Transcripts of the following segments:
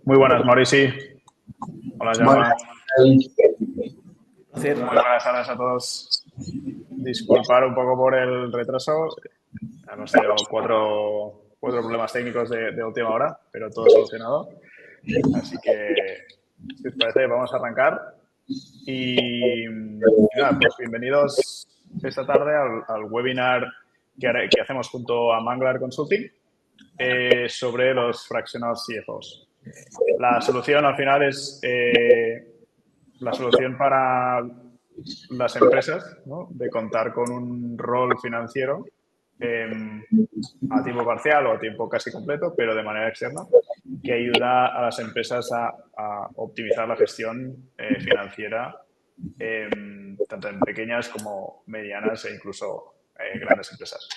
Muy buenas, Maurici. Hola, Bueno, Jaume. Muy buenas tardes a todos. Disculpar un poco por el retraso. Hemos tenido cuatro problemas técnicos de última hora, pero todo solucionado. Así que, si os parece, vamos a arrancar. Y nada, pues bienvenidos esta tarde al webinar que hacemos junto a Manglar Consulting sobre los fractional CFOs. La solución al final es la solución para las empresas, ¿no? De contar con un rol financiero a tiempo parcial o a tiempo casi completo, pero de manera externa, que ayuda a las empresas a optimizar la gestión financiera, tanto en pequeñas como medianas e incluso grandes empresas.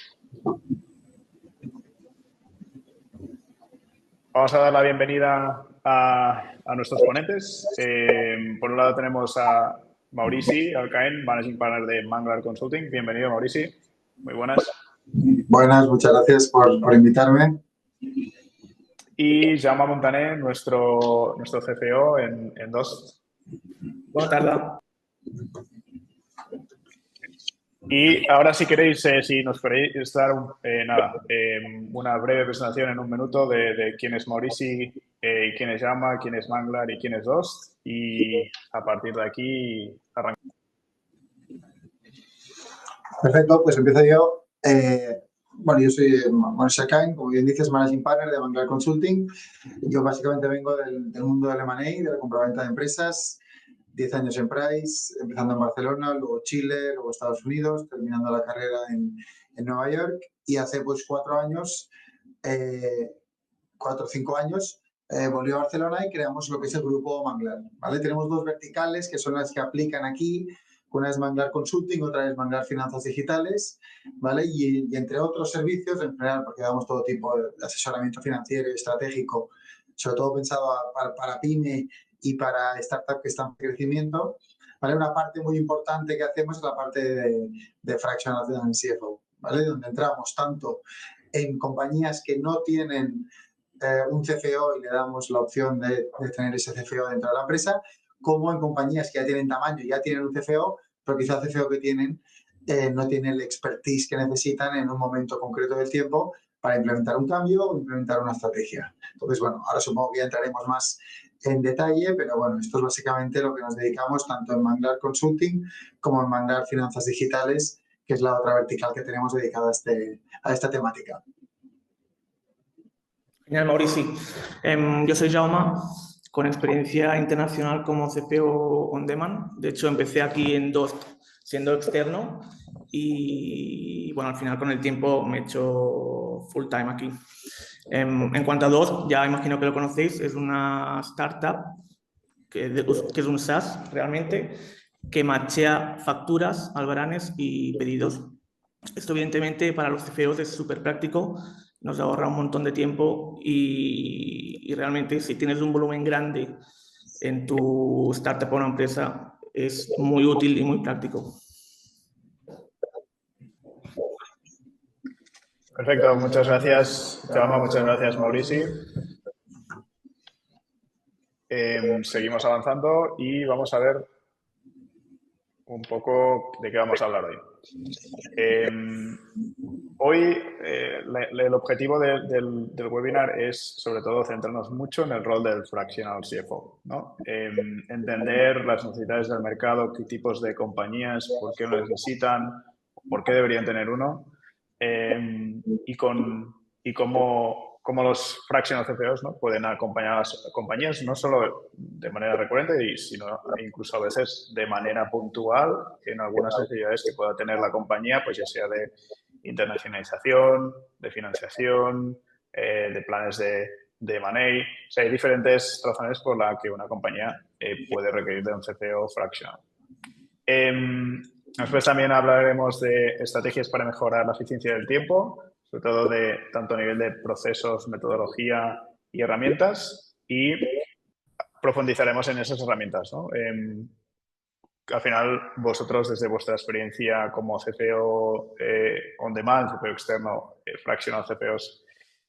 Vamos a dar la bienvenida a nuestros ponentes. Por un lado tenemos a Maurici Alcaen, Managing Partner de Manglar Consulting. Bienvenido, Maurici. Muy buenas. buenas, muchas gracias por invitarme. Y Jaume Montaner, nuestro CFO en Dost. Buenas tardes. Y ahora, si queréis, si nos queréis dar una breve presentación en un minuto de quién es Maurici, quién es Jaume, quién es Manglar y quién es Dost. Y a partir de aquí arrancamos. Perfecto, pues empiezo yo. Bueno, yo soy Maurici Alcaen, como bien dices, Managing Partner de Manglar Consulting. Yo básicamente vengo del mundo del M&A, de la compraventa de empresas. 10 años en Price, empezando en Barcelona, luego Chile, luego Estados Unidos, terminando la carrera en Nueva York. Y hace pues 4 años, 4 o 5 años, volví a Barcelona y creamos lo que es el grupo Manglar, ¿vale? Tenemos 2 verticales que son las que aplican aquí. Una es Manglar Consulting, otra es Manglar Finanzas Digitales, ¿vale? Y entre otros servicios, en general, porque damos todo tipo de asesoramiento financiero y estratégico, sobre todo pensado para pyme y para startups que están en crecimiento, ¿vale? Una parte muy importante que hacemos es la parte de Fractional CFO, ¿vale? Donde entramos tanto en compañías que no tienen un CFO y le damos la opción de tener ese CFO dentro de la empresa, como en compañías que ya tienen tamaño y ya tienen un CFO, pero quizá el CFO que tienen no tiene el expertise que necesitan en un momento concreto del tiempo para implementar un cambio o implementar una estrategia. Entonces, bueno, ahora supongo que ya entraremos más en detalle, pero bueno, esto es básicamente lo que nos dedicamos tanto en Manglar Consulting como en Manglar Finanzas Digitales, que es la otra vertical que tenemos dedicada a esta temática. Genial, Maurici. Yo soy Jaume, con experiencia internacional como CPO on demand. De hecho, empecé aquí en Dost siendo externo y, bueno, al final con el tiempo me he hecho full time aquí. En cuanto a Dost, ya imagino que lo conocéis, es una startup que es un SaaS realmente, que machea facturas, albaranes y pedidos. Esto, evidentemente, para los CFOs es súper práctico, nos ahorra un montón de tiempo y realmente, si tienes un volumen grande en tu startup o una empresa, es muy útil y muy práctico. Perfecto, muchas gracias, Jaume, muchas gracias, Maurici. Seguimos avanzando y vamos a ver un poco de qué vamos a hablar hoy. Hoy el objetivo del webinar es sobre todo centrarnos mucho en el rol del fractional CFO, ¿no? Entender las necesidades del mercado, qué tipos de compañías, por qué lo necesitan, por qué deberían tener uno y cómo los fractional CFOs, ¿no? Pueden acompañar a las compañías no solo de manera recurrente, sino incluso a veces de manera puntual en algunas necesidades que pueda tener la compañía, pues ya sea de internacionalización, de financiación, de planes de M&A. O sea, hay diferentes razones por las que una compañía puede requerir de un CFO fractional. Después también hablaremos de estrategias para mejorar la eficiencia del tiempo, sobre todo de tanto a nivel de procesos, metodología y herramientas, y profundizaremos en esas herramientas, ¿no? Al final, vosotros, desde vuestra experiencia como CFO on demand, CFO externo, fractional CFOs,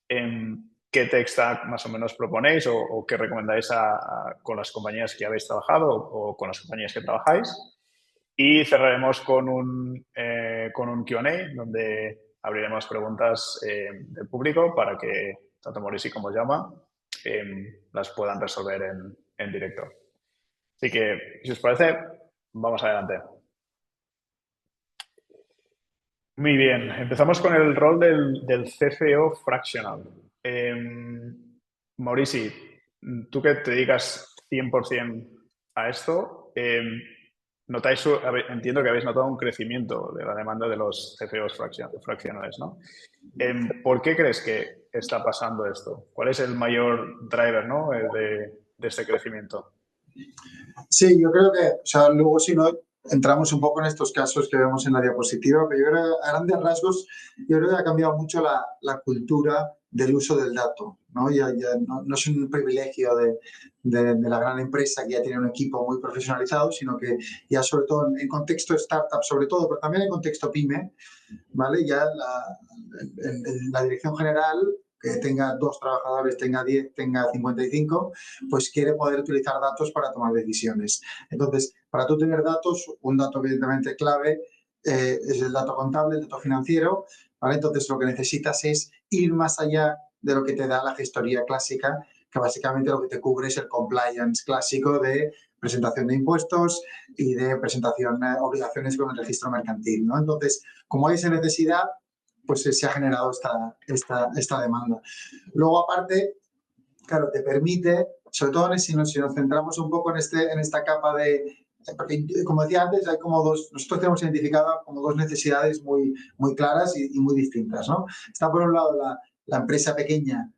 ¿qué qué tech stack más o menos proponéis o qué recomendáis con las compañías que habéis trabajado o con las compañías que trabajáis. Y cerraremos con un Q&A donde abriremos preguntas del público para que tanto Maurici como Jaume las puedan resolver en directo. Así que, si os parece, vamos adelante. Muy bien, empezamos con el rol del CFO fractional. Maurici, tú que te dedicas 100% a esto, entiendo que habéis notado un crecimiento de la demanda de los CFOs fraccionales, ¿no? ¿Por qué crees que está pasando esto? ¿Cuál es el mayor driver, ¿no? de este crecimiento? Sí, yo creo que, o sea, luego si no entramos un poco en estos casos que vemos en la diapositiva, pero yo creo que a grandes rasgos, yo creo que ha cambiado mucho la cultura del uso del dato, ¿no? Ya no es un privilegio de la gran empresa que ya tiene un equipo muy profesionalizado, sino que ya sobre todo en contexto startup, sobre todo, pero también en contexto pyme, ¿vale? Ya la dirección general, que tenga 2 trabajadores, tenga 10, tenga 55, pues quiere poder utilizar datos para tomar decisiones. Entonces, para tú tener datos, un dato evidentemente clave es el dato contable, el dato financiero, ¿vale? Entonces, lo que necesitas es ir más allá de lo que te da la gestoría clásica, que básicamente lo que te cubre es el compliance clásico de presentación de impuestos y de presentación de obligaciones con el registro mercantil, ¿no? Entonces, como hay esa necesidad, pues se ha generado esta demanda. Luego, aparte, claro, te permite, sobre todo si nos centramos un poco en esta capa de... Porque, como decía antes, hay como nosotros tenemos identificado como 2 necesidades muy claras y muy distintas, ¿no? Está por un lado la empresa pequeña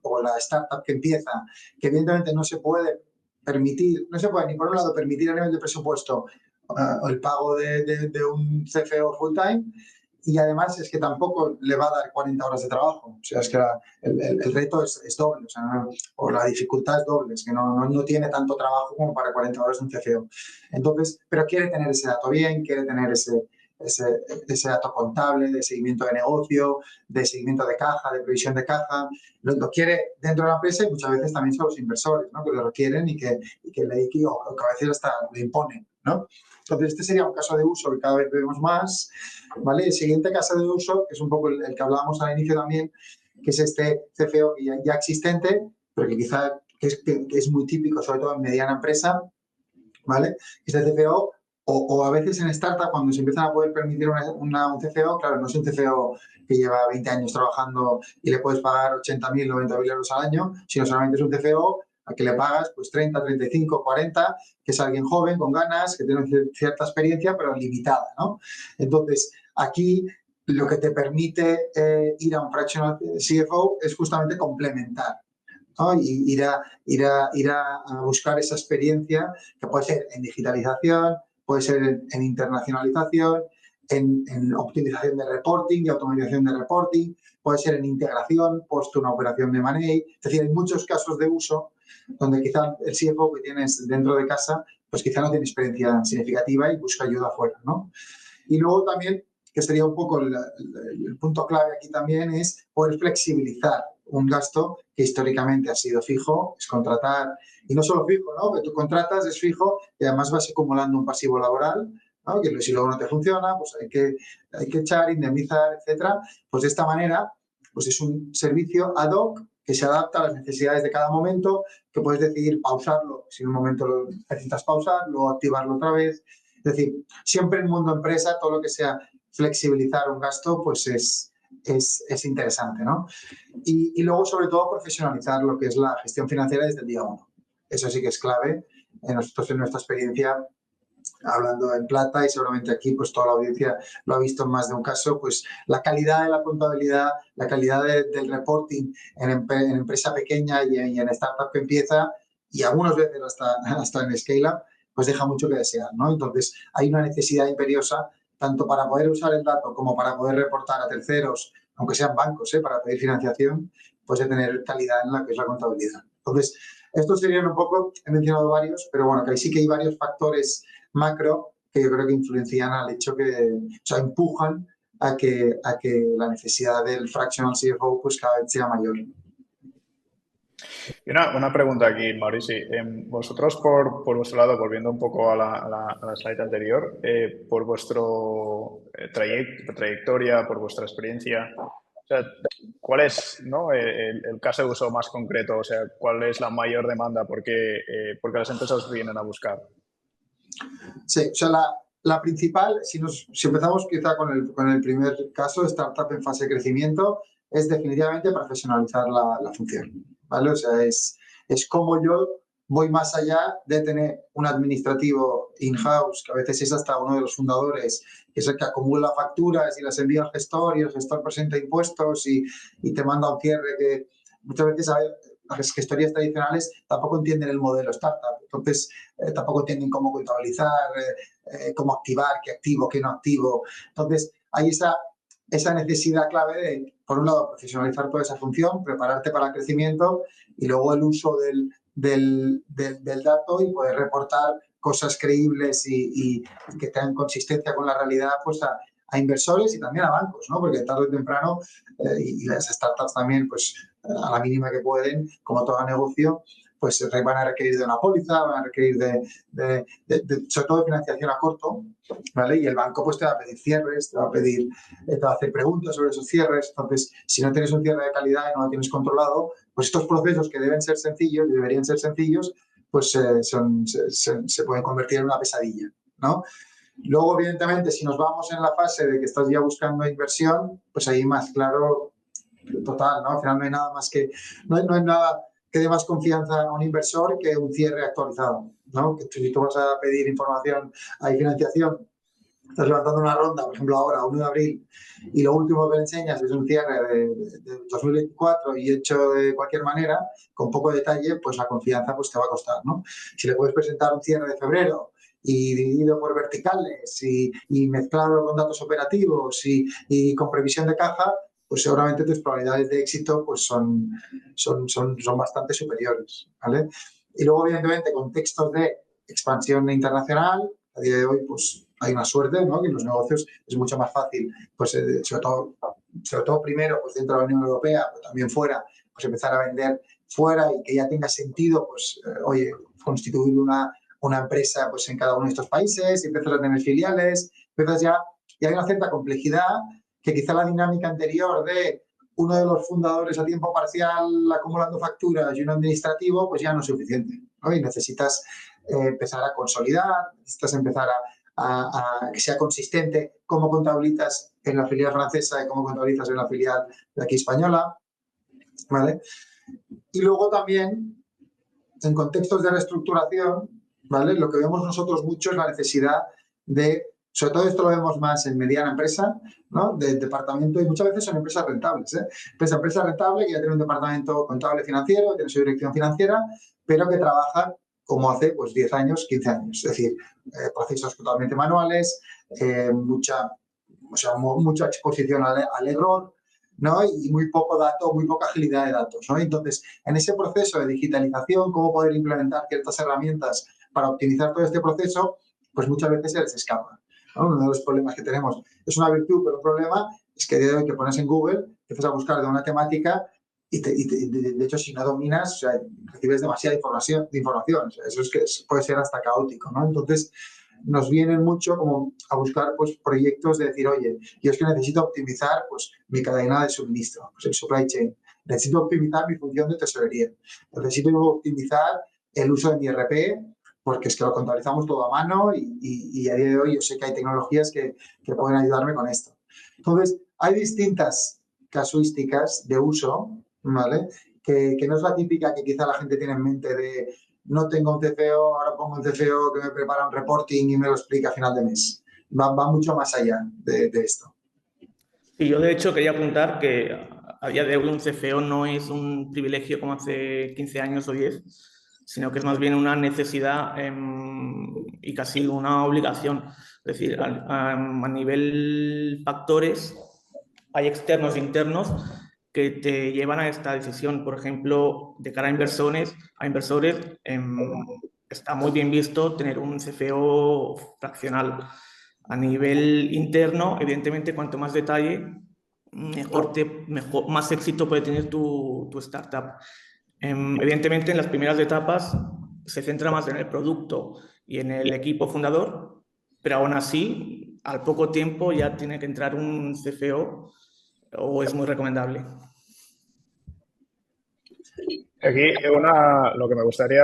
o la startup que empieza, que evidentemente no se puede ni por un lado permitir a nivel de presupuesto el pago de un CFO full time, y además es que tampoco le va a dar 40 horas de trabajo. O sea, es que el reto es doble, o la dificultad es doble, es que no tiene tanto trabajo como para 40 horas de un CFO. Entonces, pero quiere tener ese dato bien, quiere tener ese dato contable, de seguimiento de negocio, de seguimiento de caja, de previsión de caja. Lo quiere dentro de la empresa y muchas veces también son los inversores, ¿no? Que lo requieren y que a veces hasta le imponen, ¿no? Entonces, este sería un caso de uso que cada vez vemos más, ¿vale? El siguiente caso de uso, que es un poco el que hablábamos al inicio también, que es este CFO ya existente, pero que quizá que es muy típico, sobre todo en mediana empresa, ¿vale? Este CFO, o a veces en startup, cuando se empiezan a poder permitir un CFO, claro, no es un CFO que lleva 20 años trabajando y le puedes pagar 80.000, 90.000 euros al año, sino solamente es un CFO al que le pagas pues 30, 35, 40, que es alguien joven, con ganas, que tiene cierta experiencia, pero limitada, ¿no? Entonces, aquí lo que te permite ir a un fractional CFO es justamente complementar, ¿no? Y ir a buscar esa experiencia que puede ser en digitalización, puede ser en internacionalización, en optimización de reporting y automatización de reporting, puede ser en integración post una operación de M&A. Es decir, hay muchos casos de uso donde quizá el CFO que tienes dentro de casa, pues quizá no tiene experiencia significativa y busca ayuda afuera, ¿no? Y luego también, que sería un poco el punto clave aquí también, es poder flexibilizar un gasto que históricamente ha sido fijo, es contratar, y no solo fijo, ¿no? Que tú contratas, es fijo, y además vas acumulando un pasivo laboral, ¿no? Que si luego no te funciona, pues hay que echar, indemnizar, etcétera. Pues de esta manera, pues es un servicio ad hoc que se adapta a las necesidades de cada momento, que puedes decidir pausarlo si en un momento lo necesitas pausar, luego activarlo otra vez. Es decir, siempre en el mundo empresa, todo lo que sea flexibilizar un gasto, pues es interesante, ¿no? Y luego, sobre todo, profesionalizar lo que es la gestión financiera desde el día 1. Eso sí que es clave. Nosotros, en nuestra experiencia, hablando en plata, y seguramente aquí pues toda la audiencia lo ha visto en más de un caso, pues la calidad de la contabilidad, la calidad del reporting en empresa pequeña y en startup que empieza, y algunas veces hasta en scale-up, pues deja mucho que desear, ¿no? Entonces, hay una necesidad imperiosa tanto para poder usar el dato como para poder reportar a terceros, aunque sean bancos, para pedir financiación, pues de tener calidad en la que es la contabilidad. Entonces, estos serían un poco, he mencionado varios, pero bueno, que ahí sí que hay varios factores macro que yo creo que influencian al hecho que, o sea, empujan a que la necesidad del fractional CFO pues cada vez sea mayor. Y una pregunta aquí, Maurici. Vosotros, por vuestro lado, volviendo un poco a la slide anterior, por vuestro trayectoria, por vuestra experiencia, o sea, ¿cuál es, ¿no? el caso de uso más concreto? O sea, ¿cuál es la mayor demanda? ¿Por qué las empresas os vienen a buscar? Sí, o sea, la principal, si empezamos quizá con el primer caso, startup en fase de crecimiento, es definitivamente profesionalizar la función, ¿vale? O sea, es como yo voy más allá de tener un administrativo in-house, que a veces es hasta uno de los fundadores, que es el que acumula facturas y las envía al gestor y el gestor presenta impuestos y te manda un cierre que muchas veces las gestorías tradicionales tampoco entienden el modelo startup, entonces tampoco entienden cómo contabilizar, cómo activar, qué activo, qué no activo. Entonces, hay esa necesidad clave de, por un lado, profesionalizar toda esa función, prepararte para el crecimiento y luego el uso del dato y poder reportar cosas creíbles y que tengan consistencia con la realidad pues a inversores y también a bancos, ¿no? Porque tarde o temprano, y las startups también, pues a la mínima que pueden, como todo negocio, pues van a requerir de una póliza, van a requerir sobre todo de financiación a corto, ¿vale? Y el banco pues te va a pedir cierres, te va a hacer preguntas sobre esos cierres. Entonces, si no tienes un cierre de calidad y no lo tienes controlado, pues estos procesos que deben ser sencillos y deberían ser sencillos, pues se pueden convertir en una pesadilla, ¿no? Luego, evidentemente, si nos vamos en la fase de que estás ya buscando inversión, pues ahí más claro, total, ¿no? Al final no hay nada más que, no hay nada que dé más confianza a un inversor que un cierre actualizado, ¿no? Que si tú vas a pedir información, hay financiación, estás levantando una ronda, por ejemplo ahora, 1 de abril, y lo último que le enseñas es un cierre de 2024 y hecho de cualquier manera, con poco detalle, pues la confianza pues te va a costar, ¿no? Si le puedes presentar un cierre de febrero y dividido por verticales y mezclado con datos operativos y con previsión de caja, pues seguramente tus probabilidades de éxito pues son bastante superiores, ¿vale? Y luego, evidentemente, contextos de expansión internacional, a día de hoy pues hay una suerte, ¿no? Que en los negocios es mucho más fácil, pues sobre todo primero pues dentro de la Unión Europea, pero también fuera, pues empezar a vender fuera y que ya tenga sentido, pues, oye, constituir una empresa pues en cada uno de estos países, y empiezas a tener filiales, empiezas ya hay una cierta complejidad que quizá la dinámica anterior de uno de los fundadores a tiempo parcial acumulando facturas y un administrativo, pues ya no es suficiente, ¿no? Y necesitas empezar a consolidar, necesitas empezar a que sea consistente cómo contabilizas en la filial francesa y cómo contabilizas en la filial de aquí española, ¿vale? Y luego también, en contextos de reestructuración, ¿vale? Lo que vemos nosotros mucho es la necesidad de, sobre todo esto lo vemos más en mediana empresa, ¿no? De departamento, y muchas veces son empresas rentables, ¿eh? Empresa rentable que ya tiene un departamento contable financiero, tiene su dirección financiera, pero que trabaja como hace pues 10 años, 15 años. Es decir, procesos totalmente manuales, mucha exposición al error, ¿no? Y muy poco dato, muy poca agilidad de datos, ¿no? Entonces, en ese proceso de digitalización, cómo poder implementar ciertas herramientas para optimizar todo este proceso, pues muchas veces se les escapa, ¿no? Uno de los problemas que tenemos es una virtud, pero un problema es que de hoy te pones en Google, empiezas a buscar de una temática y de hecho, si no dominas, o sea, recibes demasiada información. O sea, eso es que puede ser hasta caótico, ¿no? Entonces, nos vienen mucho como a buscar pues, proyectos de decir, oye, yo es que necesito optimizar pues, mi cadena de suministro, pues, el supply chain. Necesito optimizar mi función de tesorería. Necesito optimizar el uso de mi ERP, porque es que lo contabilizamos todo a mano y a día de hoy yo sé que hay tecnologías que pueden ayudarme con esto. Entonces, hay distintas casuísticas de uso, ¿vale? Que no es la típica que quizá la gente tiene en mente de no tengo un CFO, ahora pongo un CFO que me prepara un reporting y me lo explica a final de mes. Va mucho más allá de esto. Y yo, de hecho, quería apuntar que a día de hoy un CFO no es un privilegio como hace 15 años o 10, sino que es más bien una necesidad y casi una obligación. Es decir, a nivel factores, hay externos e internos que te llevan a esta decisión. Por ejemplo, de cara a inversores está muy bien visto tener un CFO fraccional. A nivel interno, evidentemente, cuanto más detalle, más éxito puede tener tu startup. Evidentemente, en las primeras etapas se centra más en el producto y en el equipo fundador, pero aún así, al poco tiempo ya tiene que entrar un CFO o es muy recomendable. Aquí lo que me gustaría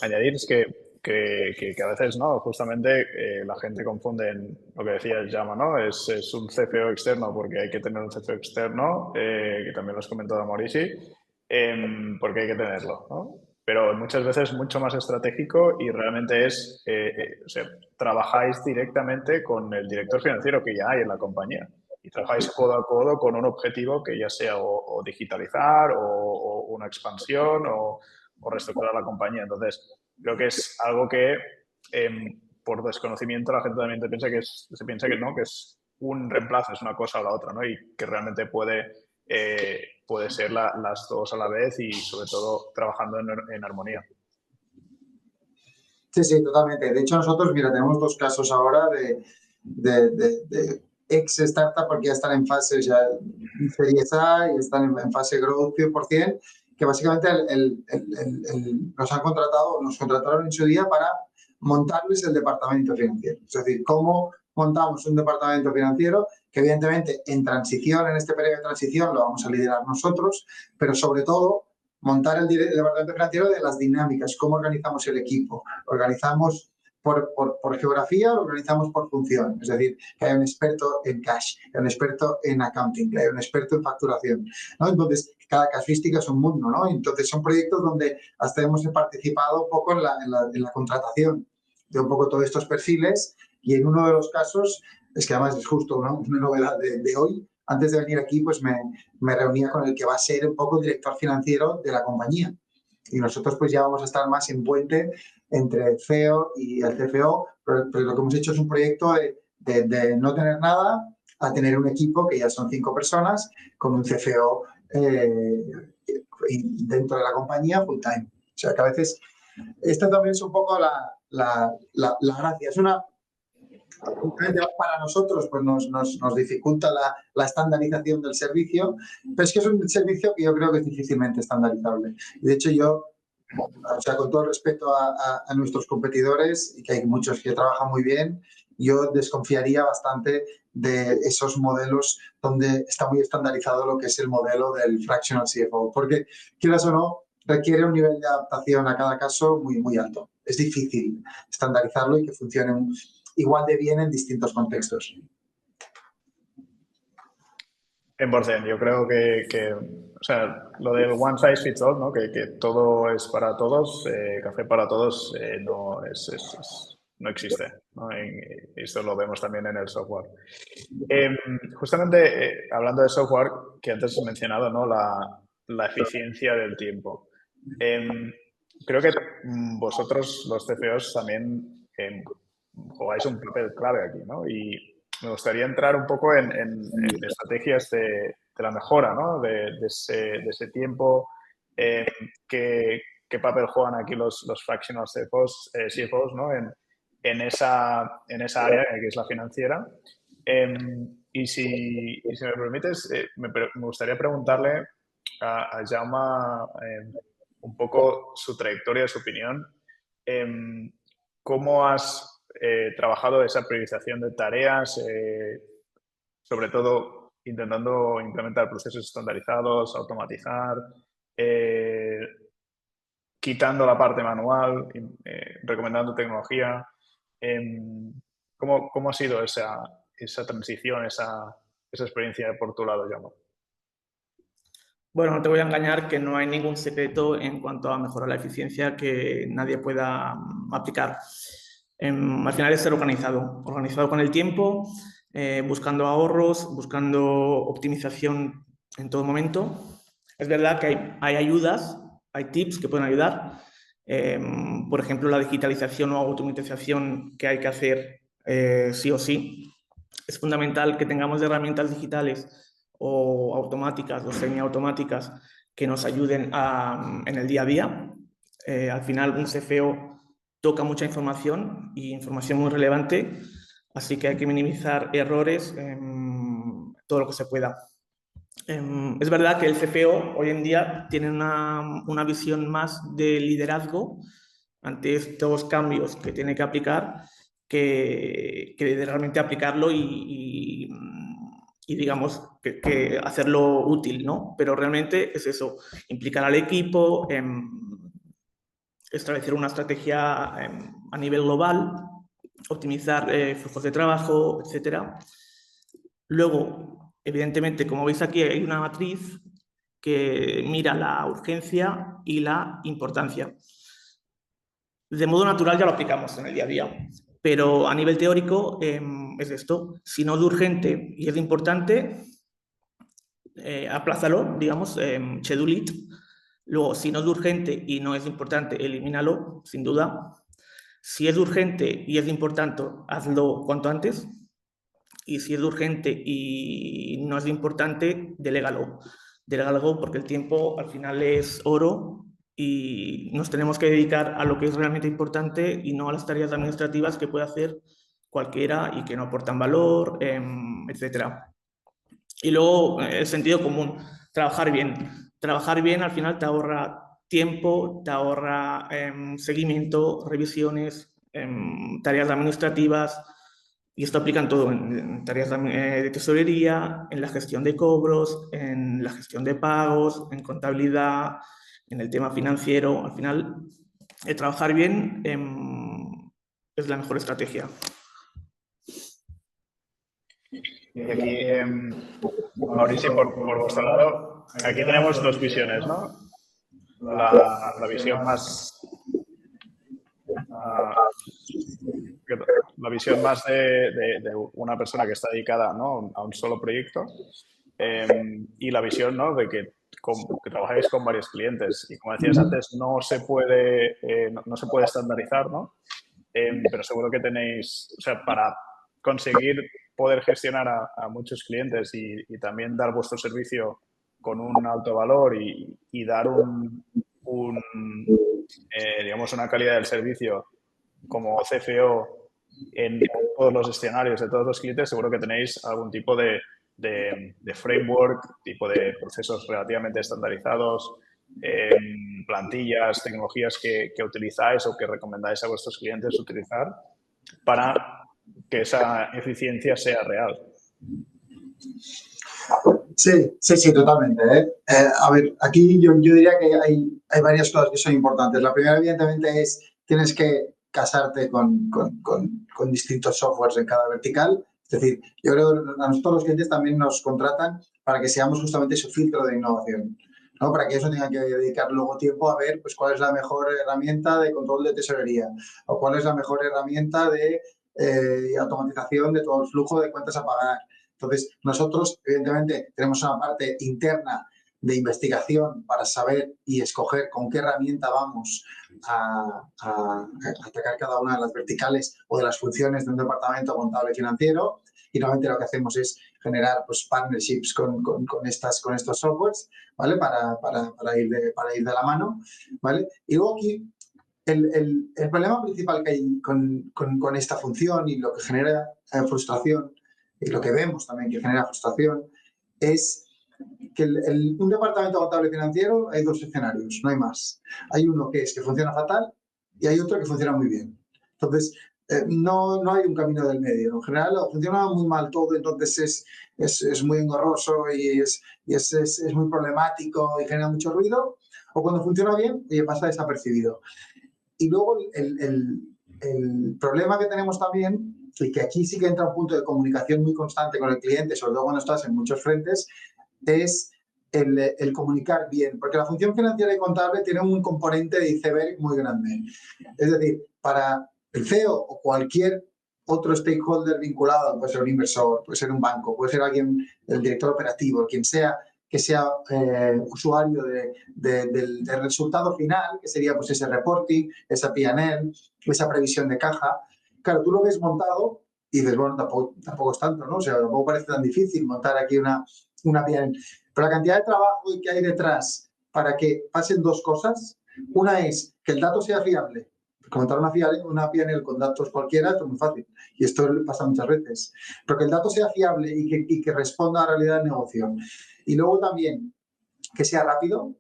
añadir es que a veces, ¿no? Justamente la gente confunde en lo que decía Jaume, ¿no? Es un CFO externo porque hay que tener un CFO externo, que también lo has comentado Maurici, porque hay que tenerlo, ¿no? Pero muchas veces es mucho más estratégico y realmente o sea, trabajáis directamente con el director financiero que ya hay en la compañía y trabajáis codo a codo con un objetivo que ya sea o digitalizar o una expansión o reestructurar la compañía. Entonces, creo que es algo que por desconocimiento la gente también se piensa que no, que es un reemplazo, es una cosa o la otra, ¿no? Y que realmente puede ser las dos a la vez y sobre todo trabajando en armonía. Sí, sí, totalmente. De hecho, nosotros, mira, tenemos 2 casos ahora de ex startup porque ya están en fase ya Series A y están en fase growth 100%, que básicamente nos contrataron en su día para montarles el departamento financiero. Es decir, cómo montamos un departamento financiero que evidentemente en transición, en este periodo de transición, lo vamos a liderar nosotros, pero sobre todo montar el departamento financiero de las dinámicas, cómo organizamos el equipo. Organizamos por geografía, organizamos por función. Es decir, que hay un experto en cash, que hay un experto en accounting, que hay un experto en facturación, ¿no? Entonces, cada casuística es un mundo, ¿no? Entonces, son proyectos donde hasta hemos participado un poco en la contratación de un poco todos estos perfiles y en uno de los casos, es que además es justo, ¿no? Una novedad de hoy, antes de venir aquí, pues me reunía con el que va a ser un poco el director financiero de la compañía. Y nosotros pues ya vamos a estar más en puente entre el CEO y el CFO, pero lo que hemos hecho es un proyecto de no tener nada a tener un equipo que ya son 5 personas con un CFO dentro de la compañía full time. O sea que a veces esta también es un poco la gracia. Es una para nosotros pues nos dificulta la estandarización del servicio, pero es que es un servicio que yo creo que es difícilmente estandarizable. Y de hecho yo, o sea, con todo el respeto a nuestros competidores, y que hay muchos que trabajan muy bien, yo desconfiaría bastante de esos modelos donde está muy estandarizado lo que es el modelo del fractional CFO, porque quieras o no, requiere un nivel de adaptación a cada caso muy, muy alto. Es difícil estandarizarlo y que funcione igual de bien en distintos contextos. 100%. Yo creo o sea, lo del one size fits all, ¿no? Que todo es para todos, café para todos, no existe, ¿no? Esto lo vemos también en el software. Justamente hablando de software, que antes he mencionado, ¿no? La eficiencia del tiempo. Creo que vosotros, los CFOs, también jugáis un papel clave aquí, ¿no? Y me gustaría entrar un poco en estrategias de la mejora, ¿no? De ese tiempo. ¿Qué papel juegan aquí los fractional CFOs, ¿no? En esa área que es la financiera. Y si me permites, me gustaría preguntarle a Jaume un poco su trayectoria, su opinión. ¿Cómo has trabajado esa priorización de tareas, sobre todo intentando implementar procesos estandarizados, automatizar, quitando la parte manual, recomendando tecnología? ¿Cómo ha sido esa transición, esa experiencia por tu lado, Jaume? Bueno, no te voy a engañar que no hay ningún secreto en cuanto a mejorar la eficiencia que nadie pueda aplicar. Al final es ser organizado con el tiempo, buscando ahorros, buscando optimización en todo momento. Es verdad que hay ayudas, hay tips que pueden ayudar. Por ejemplo, la digitalización o automatización que hay que hacer sí o sí. Es fundamental que tengamos herramientas digitales o automáticas o semiautomáticas que nos ayuden en el día a día. Al final, un CFO toca mucha información y información muy relevante. Así que hay que minimizar errores todo lo que se pueda. Es verdad que el CFO hoy en día tiene una visión más de liderazgo ante estos cambios que tiene que aplicar que de realmente aplicarlo y digamos, que hacerlo útil, ¿no? Pero realmente es eso, implicar al equipo, establecer una estrategia a nivel global, optimizar flujos de trabajo, etcétera. Luego, evidentemente, como veis aquí, hay una matriz que mira la urgencia y la importancia. De modo natural ya lo aplicamos en el día a día, pero a nivel teórico es esto. Si no es urgente y es importante, aplázalo, digamos, schedule it. Luego, si no es urgente y no es importante, elimínalo, sin duda. Si es urgente y es importante, hazlo cuanto antes. Y si es urgente y no es importante, delégalo. Delégalo porque el tiempo al final es oro y nos tenemos que dedicar a lo que es realmente importante y no a las tareas administrativas que puede hacer cualquiera y que no aportan valor, etcétera. Y luego el sentido común, trabajar bien. Trabajar bien al final te ahorra tiempo, te ahorra seguimiento, revisiones, tareas administrativas, y esto aplica en todo, en tareas de tesorería, en la gestión de cobros, en la gestión de pagos, en contabilidad, en el tema financiero. Al final, trabajar bien es la mejor estrategia. Y aquí, Mauricio, por vuestro lado, aquí tenemos dos visiones, ¿no? La visión más la visión más de una persona que está dedicada, ¿no?, a un solo proyecto, y la visión, ¿no?, de que trabajáis con varios clientes. Y como decías antes, no se puede estandarizar, ¿no? Pero seguro que tenéis, o sea, para conseguir poder gestionar a muchos clientes y también dar vuestro servicio con un alto valor y dar digamos, una calidad del servicio como CFO en todos los escenarios de todos los clientes, seguro que tenéis algún tipo de framework, tipo de procesos relativamente estandarizados, plantillas, tecnologías que utilizáis o que recomendáis a vuestros clientes utilizar para que esa eficiencia sea real. Sí, totalmente. A ver, aquí yo diría que hay varias cosas que son importantes. La primera, evidentemente, es tienes que casarte con distintos softwares en cada vertical. Es decir, yo creo que a nosotros los clientes también nos contratan para que seamos justamente su filtro de innovación, ¿no? Para que eso tenga que dedicar luego tiempo a ver pues, cuál es la mejor herramienta de control de tesorería o cuál es la mejor herramienta de automatización de todo el flujo de cuentas a pagar. Entonces, nosotros, evidentemente, tenemos una parte interna de investigación para saber y escoger con qué herramienta vamos a atacar cada una de las verticales o de las funciones de un departamento contable financiero. Y normalmente lo que hacemos es generar pues, partnerships con estos softwares, ¿vale? Para ir de la mano, ¿vale? Y luego aquí el problema principal que hay con esta función y lo que genera frustración y lo que vemos también que genera frustración es que un departamento contable financiero hay dos escenarios, no hay más. Hay uno que es que funciona fatal y hay otro que funciona muy bien. Entonces, no hay un camino del medio. En general, funciona muy mal todo, entonces es muy engorroso y es muy problemático y genera mucho ruido. O cuando funciona bien, pasa desapercibido. Y luego el problema que tenemos también, y que aquí sí que entra un punto de comunicación muy constante con el cliente, sobre todo cuando estás en muchos frentes, es el comunicar bien, porque la función financiera y contable tiene un componente de iceberg muy grande. Es decir, para el CEO o cualquier otro stakeholder vinculado, puede ser un inversor, puede ser un banco, puede ser alguien, el director operativo, quien sea, que sea usuario del resultado final, que sería pues ese reporting, esa P&L, esa previsión de caja. Claro, tú lo ves montado y dices, bueno, tampoco es tanto, ¿no? O sea, tampoco parece tan difícil montar aquí una P&L. Pero la cantidad de trabajo que hay detrás para que pasen dos cosas, una es que el dato sea fiable, Montar una PNL con datos cualquiera esto es muy fácil y esto pasa muchas veces. Pero que el dato sea fiable y que responda a la realidad del negocio. Y luego también que sea rápido.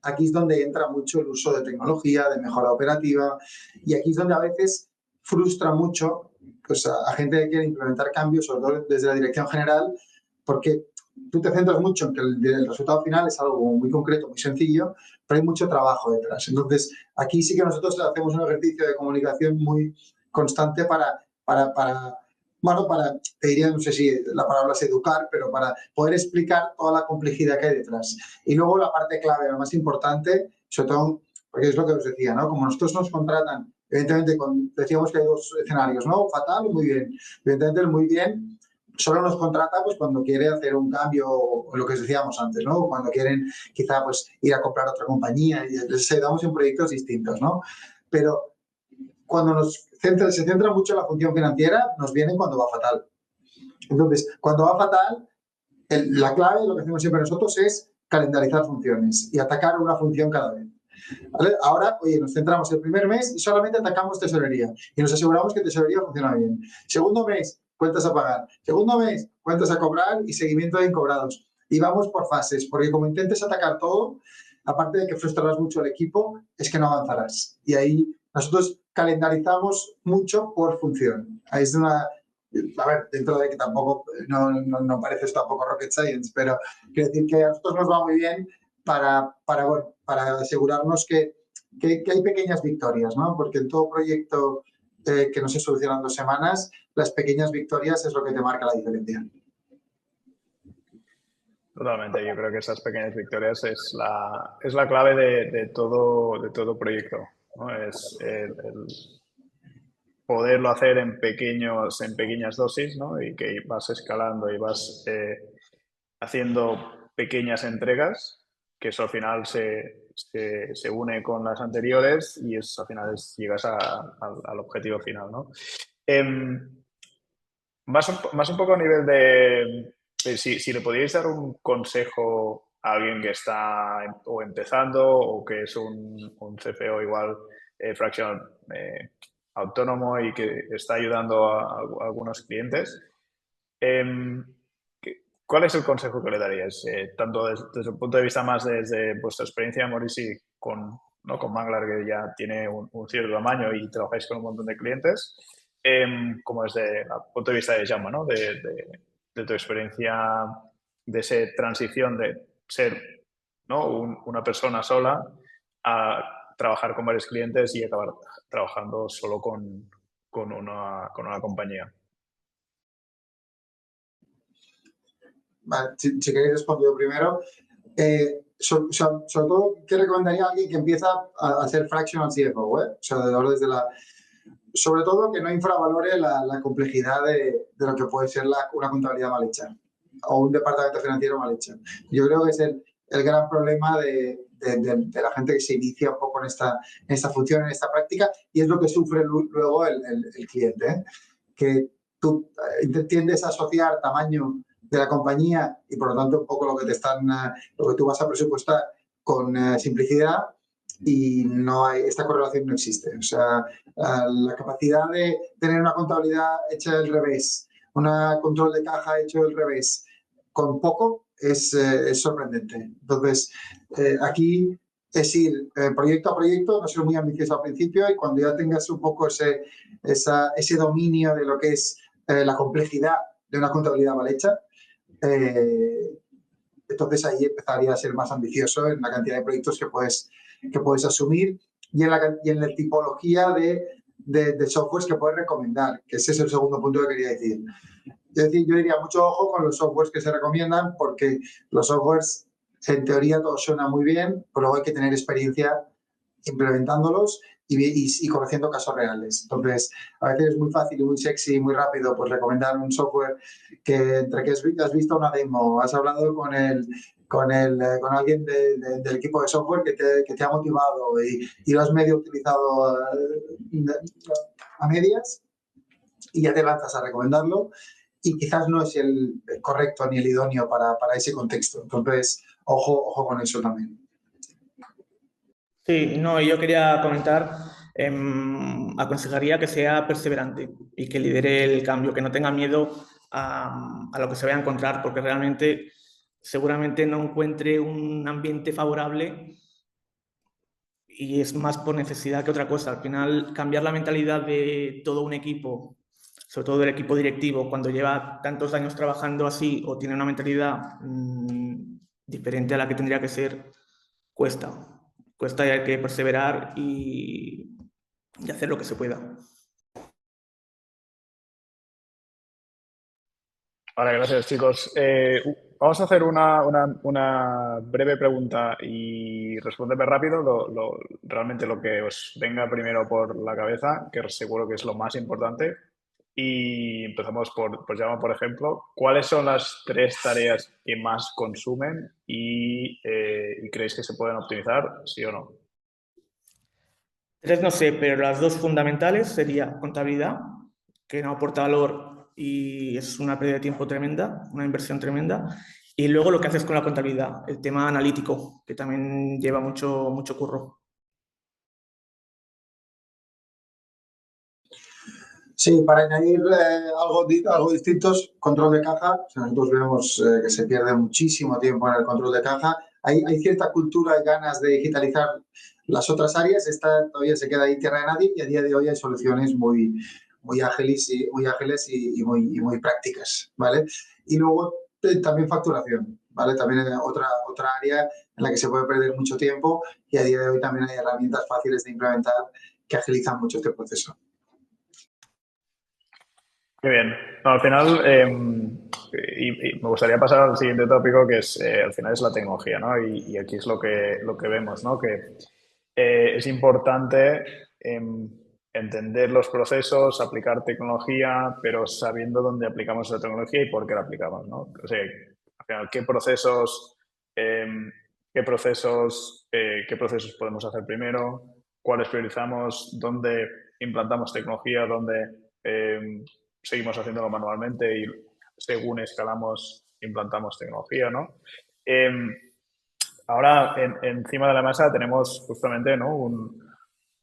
Aquí es donde entra mucho el uso de tecnología, de mejora operativa y aquí es donde a veces frustra mucho pues, a gente que quiere implementar cambios, sobre todo desde la dirección general, porque tú te centras mucho en que el resultado final es algo muy concreto, muy sencillo, pero hay mucho trabajo detrás. Entonces, aquí sí que nosotros hacemos un ejercicio de comunicación muy constante bueno, te diría, no sé si la palabra es educar, pero para poder explicar toda la complejidad que hay detrás. Y luego la parte clave, la más importante, sobre todo, porque es lo que os decía, ¿no? Como nosotros nos contratan, evidentemente decíamos que hay dos escenarios, ¿no? Fatal o muy bien. Evidentemente el muy bien solo nos contrata pues cuando quiere hacer un cambio, o lo que os decíamos antes, ¿no? Cuando quieren quizá pues ir a comprar otra compañía y les ayudamos en proyectos distintos, ¿no? Pero cuando se centra mucho en la función financiera, nos vienen cuando va fatal. Entonces, cuando va fatal, la clave, lo que hacemos siempre nosotros es calendarizar funciones y atacar una función cada vez. ¿Vale? Ahora, oye, nos centramos el primer mes y solamente atacamos tesorería y nos aseguramos que tesorería funciona bien. Segundo mes, cuentas a pagar. Segundo mes, cuentas a cobrar y seguimiento de incobrados. Y vamos por fases, porque como intentes atacar todo, aparte de que frustrarás mucho al equipo, es que no avanzarás. Y ahí nosotros calendarizamos mucho por función. Ahí es una... A ver, dentro de que tampoco, no parece esto tampoco rocket science, pero quiero decir que a nosotros nos va muy bien para asegurarnos que hay pequeñas victorias, ¿no? Porque en todo proyecto que no se soluciona en 2 semanas, las pequeñas victorias es lo que te marca la diferencia. Totalmente, yo creo que esas pequeñas victorias es la clave de todo proyecto, ¿no? Es el poderlo hacer en pequeñas dosis, ¿no? Y que vas escalando y vas haciendo pequeñas entregas, que eso al final se une con las anteriores y al final llegas al objetivo final, ¿no? Más un poco a nivel de si le podíais dar un consejo a alguien que está o empezando o que es un CFO igual fractional autónomo y que está ayudando a algunos clientes, ¿cuál es el consejo que le daríais? Tanto desde el punto de vista más desde vuestra experiencia, Maurici, ¿no? Con Manglar, que ya tiene un cierto tamaño y trabajáis con un montón de clientes, como desde el punto de vista de Jaume, ¿no? De tu experiencia, de esa transición de ser, ¿no? Una persona sola a trabajar con varios clientes y acabar trabajando solo con una compañía. Vale, si queréis responder yo primero. Sobre todo, ¿qué recomendaría a alguien que empieza a hacer fractional CFO? O sea, sobre todo que no infravalore la complejidad de lo que puede ser una contabilidad mal hecha o un departamento financiero mal hecho. Yo creo que es el gran problema de la gente que se inicia un poco en esta función, en esta práctica, y es lo que sufre luego el cliente, ¿eh? Que tú tiendes a asociar tamaño de la compañía y por lo tanto un poco lo que tú vas a presupuestar con simplicidad, y esta correlación no existe. O sea, la capacidad de tener una contabilidad hecha del revés, un control de caja hecho del revés, con poco es sorprendente. Entonces, aquí es ir proyecto a proyecto, no ser muy ambicioso al principio, y cuando ya tengas un poco ese dominio de lo que es la complejidad de una contabilidad mal hecha, entonces ahí empezaría a ser más ambicioso en la cantidad de proyectos que puedes asumir y en la tipología de softwares que puedes recomendar, que ese es el segundo punto que quería decir. Es decir, yo diría mucho ojo con los softwares que se recomiendan, porque los softwares, en teoría, todo suena muy bien, pero luego hay que tener experiencia implementándolos y conociendo casos reales. Entonces, a veces es muy fácil y muy sexy y muy rápido pues recomendar un software que entre que has visto una demo, has hablado con alguien del equipo de software que te ha motivado y lo has medio utilizado a medias, y ya te lanzas a recomendarlo y quizás no es el correcto ni el idóneo para ese contexto. Entonces, ojo con eso también. Sí, no, yo quería comentar aconsejaría que sea perseverante y que lidere el cambio, que no tenga miedo a lo que se vaya a encontrar, porque realmente seguramente no encuentre un ambiente favorable y es más por necesidad que otra cosa. Al final, cambiar la mentalidad de todo un equipo, sobre todo del equipo directivo, cuando lleva tantos años trabajando así o tiene una mentalidad diferente a la que tendría que ser, cuesta. Cuesta y hay que perseverar y hacer lo que se pueda. Vale, gracias, chicos. Vamos a hacer una breve pregunta y respóndeme rápido realmente lo que os venga primero por la cabeza, que seguro que es lo más importante. Y empezamos por Jaume, por ejemplo. ¿Cuáles son las 3 tareas que más consumen y creéis que se pueden optimizar, sí o no? 3 no sé, pero las 2 fundamentales sería contabilidad, que no aporta valor y es una pérdida de tiempo tremenda, una inversión tremenda. Y luego lo que haces con la contabilidad, el tema analítico, que también lleva mucho curro. Sí, para añadir algo distintos, control de caja. O sea, nosotros vemos que se pierde muchísimo tiempo en el control de caja. Hay cierta cultura y ganas de digitalizar las otras áreas. Esta todavía se queda ahí tierra de nadie y a día de hoy hay soluciones muy ágiles y muy prácticas, ¿vale? Y luego también facturación, ¿vale? También otra área en la que se puede perder mucho tiempo y a día de hoy también hay herramientas fáciles de implementar que agilizan mucho este proceso. Qué bien. No, al final, y me gustaría pasar al siguiente tópico, que es, al final es la tecnología, ¿no? Y aquí es lo que vemos, ¿no? Que es importante entender los procesos, aplicar tecnología, pero sabiendo dónde aplicamos esa tecnología y por qué la aplicamos, ¿no? O sea, al final, em, qué procesos podemos hacer primero, cuáles priorizamos, dónde implantamos tecnología, dónde seguimos haciéndolo manualmente y según escalamos implantamos tecnología, ¿no? Ahora, encima de la mesa tenemos justamente, ¿no?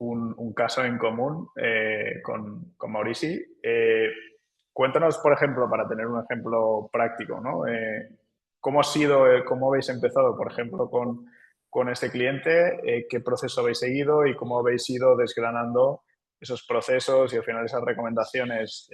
un caso en común con Maurici. Cuéntanos, por ejemplo, para tener un ejemplo práctico, ¿no? ¿Cómo ha sido, cómo habéis empezado, por ejemplo, con este cliente? ¿Qué proceso habéis seguido y cómo habéis ido desgranando esos procesos y al final esas recomendaciones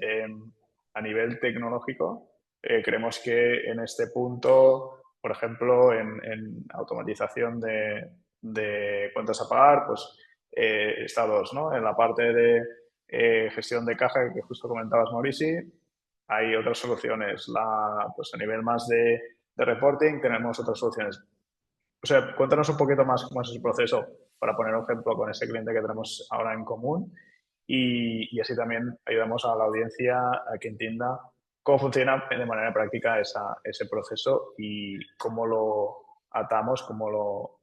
a nivel tecnológico? Creemos que en este punto, por ejemplo, en automatización de cuentas a pagar, pues está dos, ¿no? En la parte de gestión de caja que justo comentabas, Maurici, hay otras soluciones. Pues a nivel más de reporting tenemos otras soluciones. O sea, cuéntanos un poquito más cómo es ese proceso para poner un ejemplo con ese cliente que tenemos ahora en común y así también ayudamos a la audiencia a que entienda cómo funciona de manera práctica ese proceso y cómo lo atamos, cómo lo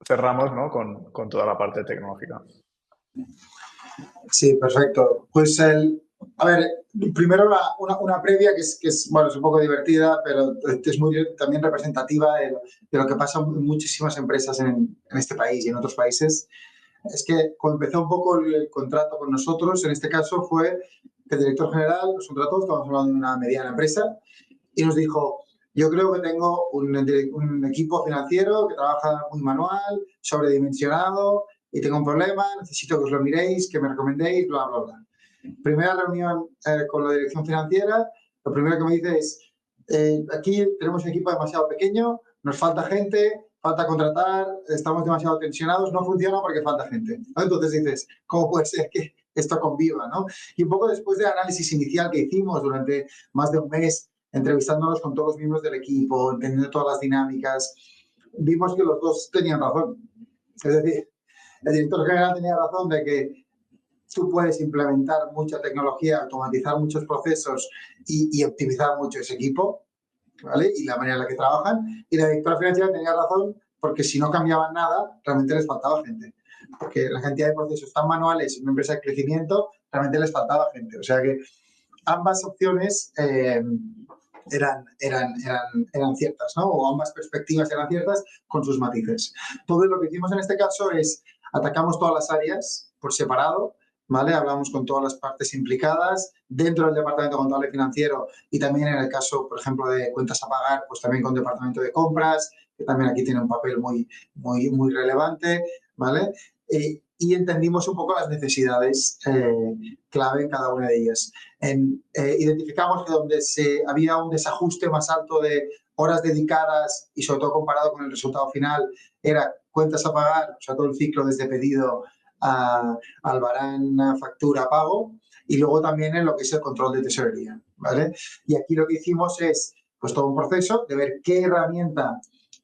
cerramos, ¿no? con toda la parte tecnológica. Sí, perfecto. Pues a ver, primero una previa bueno, es un poco divertida, pero es muy también representativa de lo que pasa en muchísimas empresas en este país y en otros países. Es que cuando empezó un poco el contrato con nosotros, en este caso fue que el director general nos contrató, estamos hablando de una mediana empresa, y nos dijo, yo creo que tengo un equipo financiero que trabaja muy manual, sobredimensionado, y tengo un problema, necesito que os lo miréis, que me recomendéis, bla, bla, bla. Primera reunión con la dirección financiera, lo primero que me dice es, aquí tenemos un equipo demasiado pequeño, nos falta gente, falta contratar, estamos demasiado tensionados, no funciona porque falta gente, ¿no? Entonces dices, ¿cómo puede ser que esto conviva, ¿no? Y un poco después del análisis inicial que hicimos durante más de un mes, entrevistándonos con todos los miembros del equipo, entendiendo todas las dinámicas, vimos que los dos tenían razón. Es decir, el director general tenía razón de que tú puedes implementar mucha tecnología, automatizar muchos procesos y optimizar mucho ese equipo, ¿vale? Y la manera en la que trabajan. Y la directora financiera tenía razón porque si no cambiaban nada, realmente les faltaba gente. Porque la cantidad de procesos tan manuales en una empresa de crecimiento, realmente les faltaba gente. O sea que ambas opciones eran ciertas, ¿no? O ambas perspectivas eran ciertas con sus matices. Entonces, lo que hicimos en este caso es atacamos todas las áreas por separado, ¿vale? Hablamos con todas las partes implicadas dentro del departamento contable y financiero y también en el caso, por ejemplo, de cuentas a pagar, pues también con departamento de compras, que también aquí tiene un papel muy relevante, ¿vale? Y entendimos un poco las necesidades clave en cada una de ellas. Identificamos que donde había un desajuste más alto de horas dedicadas y sobre todo comparado con el resultado final, era cuentas a pagar, o sea, todo el ciclo desde pedido a albarán, factura, pago, y luego también en lo que es el control de tesorería, ¿vale? Y aquí lo que hicimos es pues todo un proceso de ver qué herramienta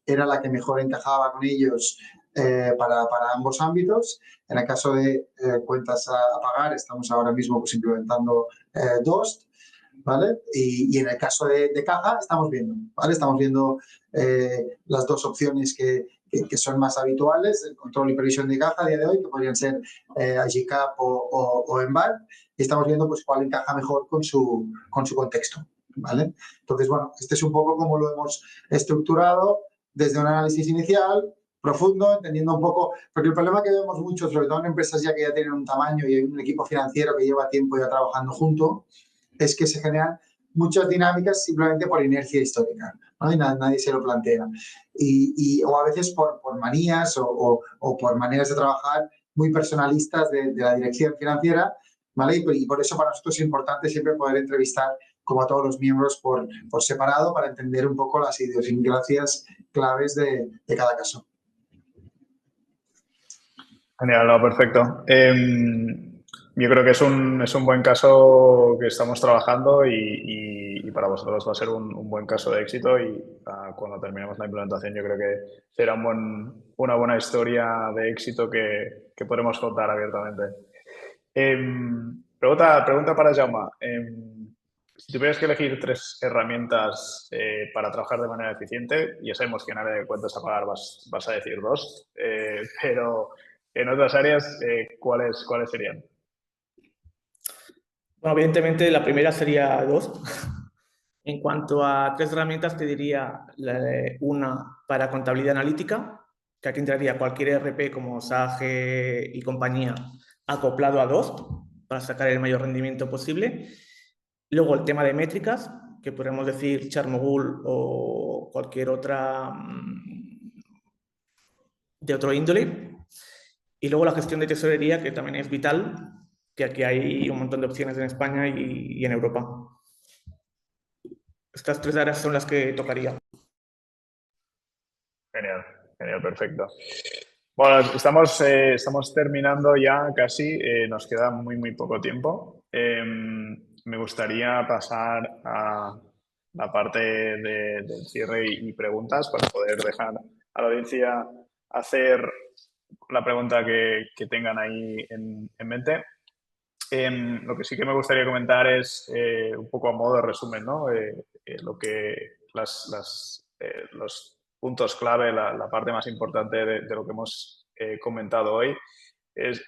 era la que mejor encajaba con ellos para ambos ámbitos. En el caso de cuentas a pagar, estamos ahora mismo pues, implementando DOST, ¿vale? Y en el caso de caja estamos viendo, ¿vale? Estamos viendo las dos opciones que son más habituales, el control y previsión de caja a día de hoy, que podrían ser AGCAP o EMBAR, y estamos viendo pues, cuál encaja mejor con su contexto, ¿vale? Entonces, bueno, este es un poco cómo lo hemos estructurado desde un análisis inicial, profundo, entendiendo un poco, porque el problema que vemos mucho, sobre todo en empresas ya que ya tienen un tamaño y hay un equipo financiero que lleva tiempo ya trabajando junto, es que se generan muchas dinámicas simplemente por inercia histórica, ¿no? Y nadie se lo plantea. O a veces por manías o por maneras de trabajar muy personalistas de la dirección financiera, ¿vale? Y por eso para nosotros es importante siempre poder entrevistar como a todos los miembros por separado para entender un poco las idiosincrasias claves de cada caso. Genial, no, perfecto. Yo creo que es un buen caso que estamos trabajando y para vosotros va a ser un buen caso de éxito y cuando terminemos la implementación yo creo que será una buena historia de éxito que podremos contar abiertamente. Pregunta para Jaume. Si tuvieras que elegir 3 herramientas para trabajar de manera eficiente, ya sabemos que en área de cuentas a pagar vas a decir 2, pero en otras áreas, ¿cuáles serían? Bueno, evidentemente la primera sería DOST. En cuanto a 3 herramientas, te diría una para contabilidad analítica, que aquí entraría cualquier ERP como SAGE y compañía acoplado a DOST para sacar el mayor rendimiento posible. Luego el tema de métricas, que podemos decir Charmogul o cualquier otra de otro índole. Y luego la gestión de tesorería, que también es vital, que aquí hay un montón de opciones en España y en Europa. Estas 3 áreas son las que tocaría. Genial, perfecto. Bueno, estamos terminando ya casi, nos queda muy poco tiempo. Me gustaría pasar a la parte del cierre y preguntas para poder dejar a la audiencia hacer la pregunta que tengan ahí en mente. Lo que sí que me gustaría comentar es un poco a modo de resumen, ¿no? Los puntos clave, la parte más importante de lo que hemos comentado hoy.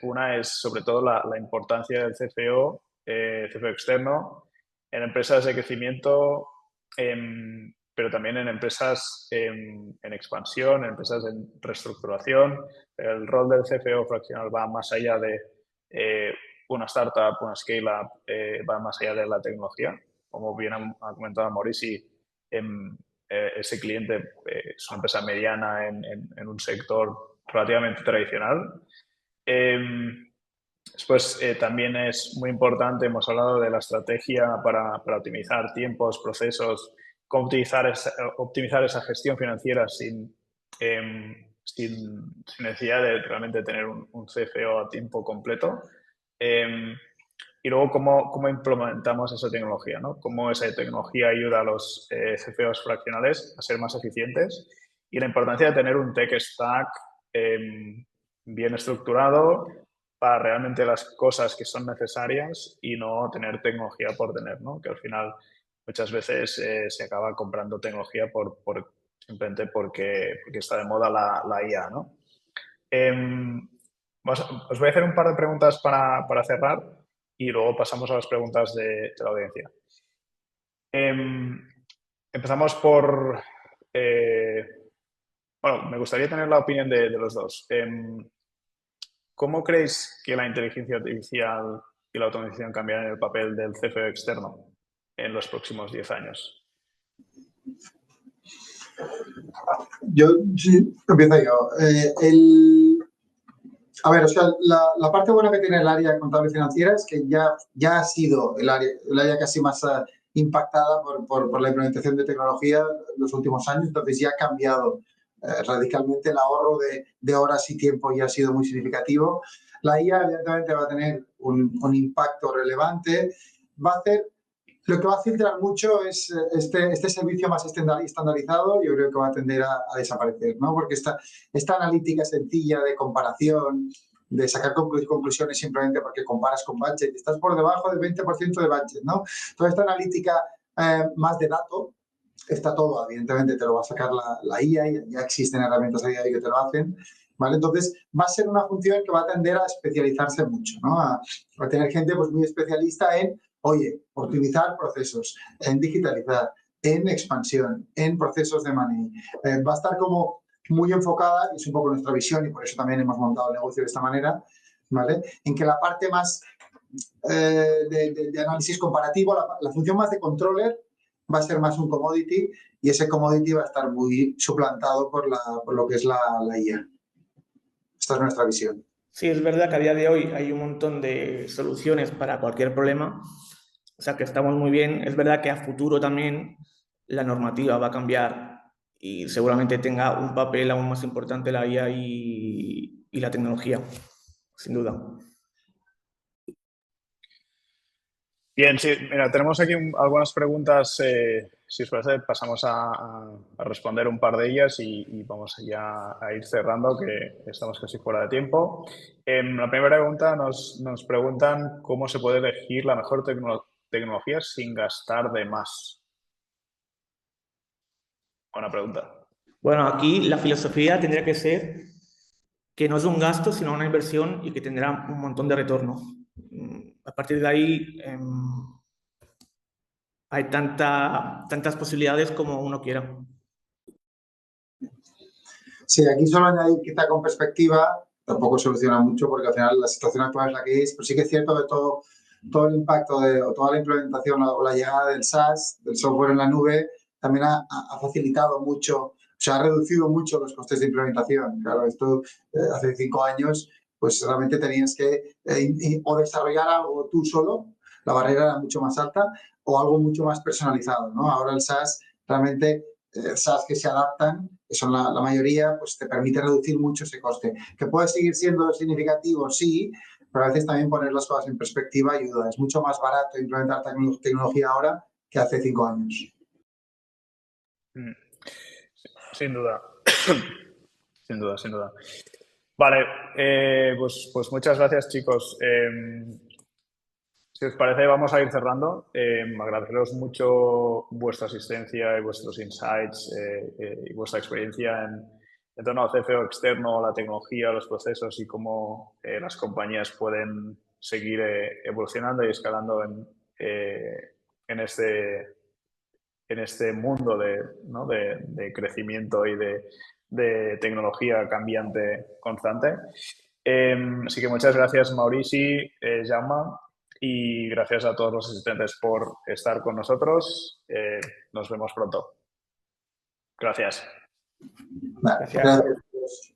Una es sobre todo la importancia del CFO externo en empresas de crecimiento, pero también en empresas en expansión, en empresas en reestructuración. El rol del CFO fraccional va más allá de una startup, una scale-up, va más allá de la tecnología. Como bien ha comentado Maurici, ese cliente es una empresa mediana en un sector relativamente tradicional. Después, también es muy importante, hemos hablado de la estrategia para optimizar tiempos, procesos, cómo optimizar esa gestión financiera sin necesidad de realmente tener un CFO a tiempo completo. Y luego, cómo implementamos esa tecnología, ¿no? Cómo esa tecnología ayuda a los CFOs fraccionales a ser más eficientes y la importancia de tener un tech stack bien estructurado para realmente las cosas que son necesarias y no tener tecnología por tener, ¿no? Que al final muchas veces se acaba comprando tecnología simplemente porque está de moda la IA, ¿no? Os voy a hacer un par de preguntas para cerrar y luego pasamos a las preguntas de la audiencia. Empezamos por... bueno, me gustaría tener la opinión de los dos. ¿Cómo creéis que la inteligencia artificial y la automatización cambiarán el papel del CFO externo en los próximos 10 años? Sí, empiezo yo. A ver, o sea, la parte buena que tiene el área contable financiera es que ya ha sido el área casi más impactada por la implementación de tecnología en los últimos años, entonces ya ha cambiado radicalmente el ahorro de horas y tiempo, ya ha sido muy significativo. La IA evidentemente va a tener un impacto relevante, lo que va a filtrar mucho es este servicio más estandarizado, yo creo que va a tender a desaparecer, ¿no? Porque esta analítica sencilla de comparación, de sacar conclusiones simplemente porque comparas con budget, estás por debajo del 20% de budget, ¿no? Toda esta analítica más de dato, está todo, evidentemente te lo va a sacar la IA, ya existen herramientas a día de hoy que te lo hacen, ¿vale? Entonces va a ser una función que va a tender a especializarse mucho, ¿no? A tener gente pues muy especialista en, oye, optimizar procesos, en digitalizar, en expansión, en procesos de money. Va a estar como muy enfocada, y es un poco nuestra visión, y por eso también hemos montado el negocio de esta manera, ¿vale? En que la parte más de análisis comparativo, la función más de controller, va a ser más un commodity, y ese commodity va a estar muy suplantado por lo que es la IA. Esta es nuestra visión. Sí, es verdad que a día de hoy hay un montón de soluciones para cualquier problema, o sea que estamos muy bien. Es verdad que a futuro también la normativa va a cambiar y seguramente tenga un papel aún más importante la IA y la tecnología, sin duda. Bien, sí, mira, tenemos aquí algunas preguntas. Si os parece, pasamos a responder un par de ellas y vamos ya a ir cerrando, que estamos casi fuera de tiempo. La primera pregunta nos preguntan cómo se puede elegir la mejor tecnología sin gastar de más. Buena pregunta. Bueno, aquí la filosofía tendría que ser que no es un gasto, sino una inversión y que tendrá un montón de retorno. A partir de ahí hay tantas posibilidades como uno quiera. Sí, aquí solo añadir quizá con perspectiva, tampoco soluciona mucho porque al final la situación actual es la que es, pero sí que es cierto que todo el impacto o toda la implementación o la llegada del SaaS, del software en la nube, también ha facilitado mucho, o sea, ha reducido mucho los costes de implementación. Claro, esto hace 5 años, pues realmente tenías que o desarrollar algo tú solo, la barrera era mucho más alta, o algo mucho más personalizado, ¿no? Ahora el SaaS realmente SaaS que se adaptan, que son la mayoría, pues te permite reducir mucho ese coste. Que puede seguir siendo significativo, sí, pero a veces también poner las cosas en perspectiva ayuda. Es mucho más barato implementar tecnología ahora que hace 5 años. Sin duda. Sin duda, sin duda. Vale, pues muchas gracias, chicos. Si os parece, vamos a ir cerrando. Agradeceros mucho vuestra asistencia y vuestros insights y vuestra experiencia en torno al CFO externo, la tecnología, los procesos y cómo las compañías pueden seguir evolucionando y escalando en este mundo de crecimiento y de tecnología cambiante constante. Así que muchas gracias, Maurici, Jaume, y gracias a todos los asistentes por estar con nosotros. Nos vemos pronto. Gracias. Gracias. Gracias.